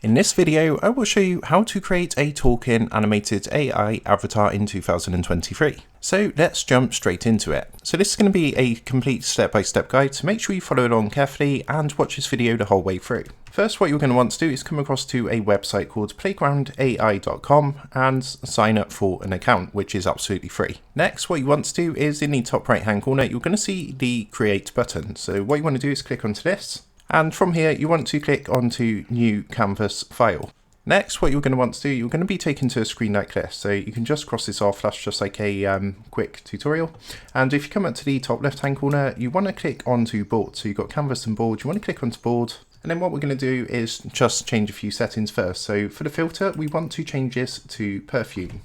In this video, I will show you how to create a talking animated AI avatar in 2023. So let's jump straight into it. So this is going to be a complete step-by-step guide, so make sure you follow along carefully and watch this video the whole way through. First, what you're going to want to do is come across to a website called playgroundai.com and sign up for an account, which is absolutely free. Next, what you want to do is in the top right hand corner, you're going to see the create button. So what you want to do is click onto this. And from here, you want to click onto new canvas file. Next, what you're going to want to do, you're going to be taken to a screen like this. So you can just cross this off. That's just like a quick tutorial. And if you come up to the top left hand corner, you want to click onto board. So you've got canvas and board. You want to click onto board. And then what we're going to do is just change a few settings first. So for the filter, we want to change this to perfume.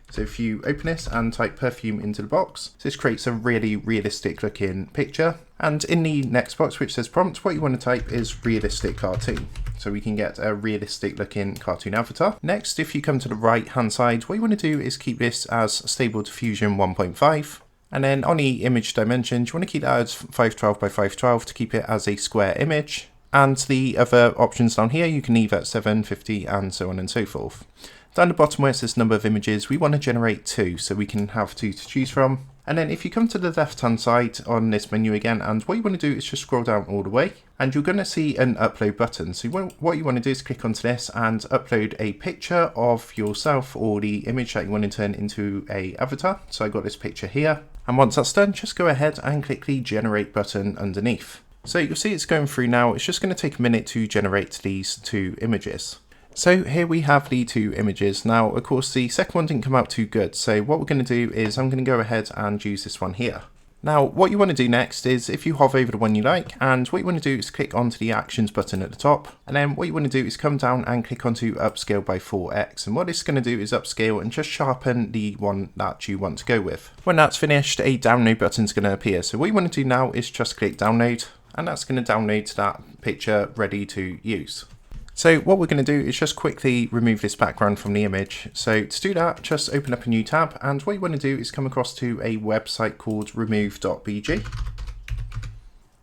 So if you open this and type perfume into the box, this creates a really realistic looking picture. And in the next box, which says prompt, what you want to type is realistic cartoon. So we can get a realistic looking cartoon avatar. Next, if you come to the right hand side, what you want to do is keep this as stable diffusion 1.5. And then on the image dimensions, you want to keep that as 512 by 512 to keep it as a square image. And the other options down here, you can leave at 750 and so on and so forth. Down the bottom where it says number of images, we want to generate 2, so we can have 2 to choose from. And then if you come to the left hand side on this menu again, and what you want to do is just scroll down all the way, and you're going to see an upload button. So what you want to do is click onto this and upload a picture of yourself or the image that you want to turn into a avatar. So I got this picture here. And once that's done, just go ahead and click the generate button underneath. So you'll see it's going through now. It's just going to take a minute to generate these 2 images. So here we have the 2 images. Now, of course, the second one didn't come out too good. So what we're going to do is I'm going to go ahead and use this one here. Now, what you want to do next is if you hover over the one you like, and what you want to do is click onto the actions button at the top. And then what you want to do is come down and click onto upscale by 4x. And what it's going to do is upscale and just sharpen the one that you want to go with. When that's finished, a download button is going to appear. So what you want to do now is just click download, and that's going to download that picture ready to use. So what we're going to do is just quickly remove this background from the image. So to do that, just open up a new tab, and what you want to do is come across to a website called remove.bg.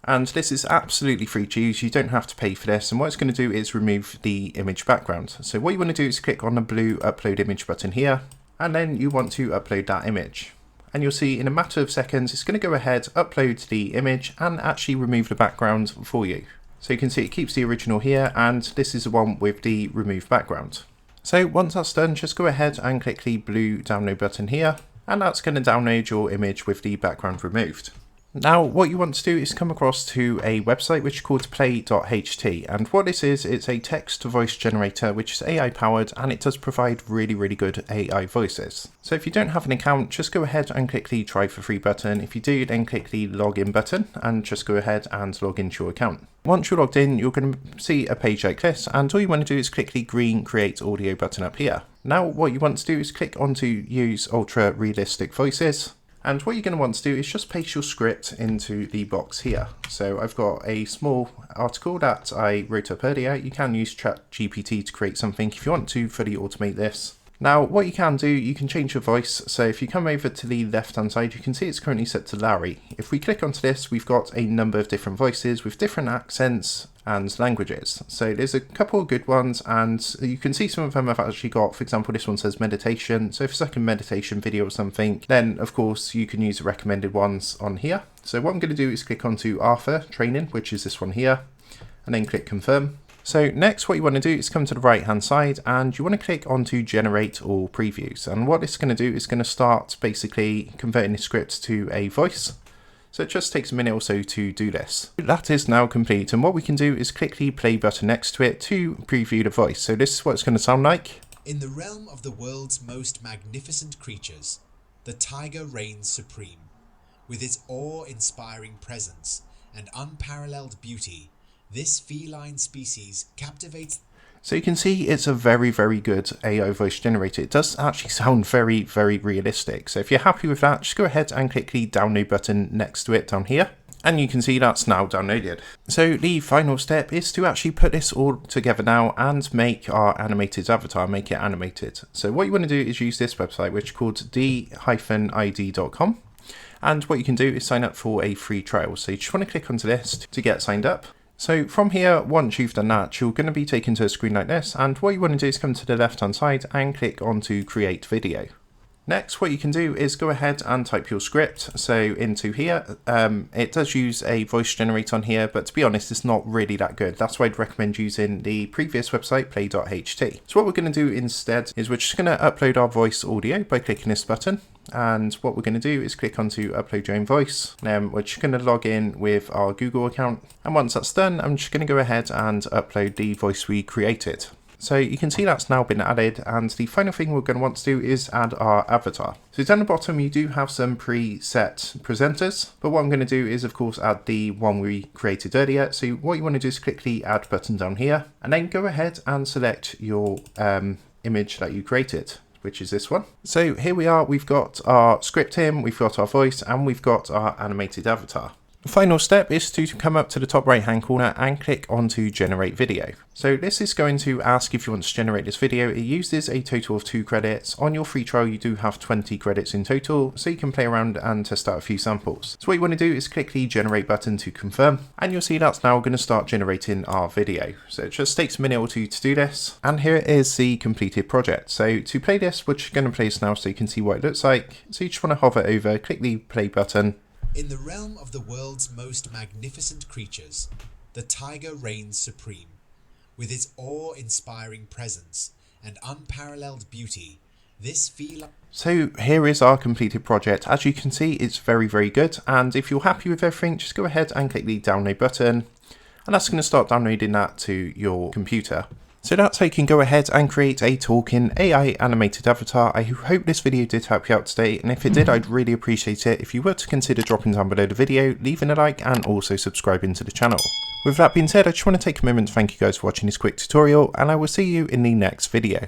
And this is absolutely free to use. You don't have to pay for this. And what it's going to do is remove the image background. So what you want to do is click on the blue upload image button here, and then you want to upload that image. And you'll see in a matter of seconds, it's going to go ahead, upload the image and actually remove the background for you. So you can see it keeps the original here, and this is the one with the remove background. So once that's done, just go ahead and click the blue download button here, and that's going to download your image with the background removed. Now, what you want to do is come across to a website which is called play.ht, and what this is, it's a text to voice generator which is AI powered, and it does provide really good AI voices. So if you don't have an account, just go ahead and click the try for free button. If you do, then click the login button and just go ahead and log into your account. Once you're logged in, you're going to see a page like this, and all you want to do is click the green create audio button up here. Now what you want to do is click onto use ultra realistic voices. And what you're going to want to do is just paste your script into the box here. So I've got a small article that I wrote up earlier. You can use ChatGPT to create something if you want to fully automate this. Now, what you can do, you can change your voice. So if you come over to the left-hand side, you can see it's currently set to Larry. If we click onto this, we've got a number of different voices with different accents and languages. So there's a couple of good ones, and you can see some of them I've actually got. For example, this one says meditation. So if it's like a meditation video or something, then of course you can use the recommended ones on here. So what I'm going to do is click onto Arthur training, which is this one here, and then click confirm. So next, what you want to do is come to the right hand side, and you want to click onto generate all previews. And what it's going to do is going to start basically converting the script to a voice. So it just takes a minute or so to do this. That is now complete, and what we can do is click the play button next to it to preview the voice. So this is what it's going to sound like. In the realm of the world's most magnificent creatures, the tiger reigns supreme. With its awe-inspiring presence and unparalleled beauty, this feline species captivates. So you can see it's a very good AI voice generator. It does actually sound very realistic. So if you're happy with that, just go ahead and click the download button next to it down here. And you can see that's now downloaded. So the final step is to actually put this all together now and make our animated avatar, make it animated. So what you want to do is use this website, which is called d-id.com. And what you can do is sign up for a free trial. So you just want to click onto this to get signed up. So from here, once you've done that, you're going to be taken to a screen like this, and what you want to do is come to the left hand side and click onto create video. Next, what you can do is go ahead and type your script. So into here, it does use a voice generator on here, but to be honest, it's not really that good. That's why I'd recommend using the previous website, play.ht. So what we're going to do instead is we're just going to upload our voice audio by clicking this button. And what we're going to do is click onto upload your own voice. We're just going to log in with our Google account. And once that's done, I'm just going to go ahead and upload the voice we created. So you can see that's now been added, and the final thing we're going to want to do is add our avatar. So down the bottom you do have some preset presenters, but what I'm going to do is of course add the one we created earlier. So what you want to do is click the add button down here, and then go ahead and select your image that you created, which is this one. So here we are, we've got our script in, we've got our voice, and we've got our animated avatar. The final step is to come up to the top right hand corner and click onto generate video. So this is going to ask if you want to generate this video. It uses a total of 2 credits. On your free trial you do have 20 credits in total, so you can play around and test out a few samples. So what you want to do is click the generate button to confirm, and you'll see that's now going to start generating our video. So it just takes a minute or two to do this, and here is the completed project. So to play this, we're just going to play this now so you can see what it looks like. So you just want to hover over, click the play button. In the realm of the world's most magnificent creatures, the tiger reigns supreme. With its awe-inspiring presence and unparalleled beauty, this feline... So here is our completed project. As you can see, it's very, very good. And if you're happy with everything, just go ahead and click the download button. And that's going to start downloading that to your computer. So that's how you can go ahead and create a talking AI animated avatar. I hope this video did help you out today, and if it did, I'd really appreciate it if you were to consider dropping down below the video, leaving a like, and also subscribing to the channel. With that being said, I just want to take a moment to thank you guys for watching this quick tutorial, and I will see you in the next video.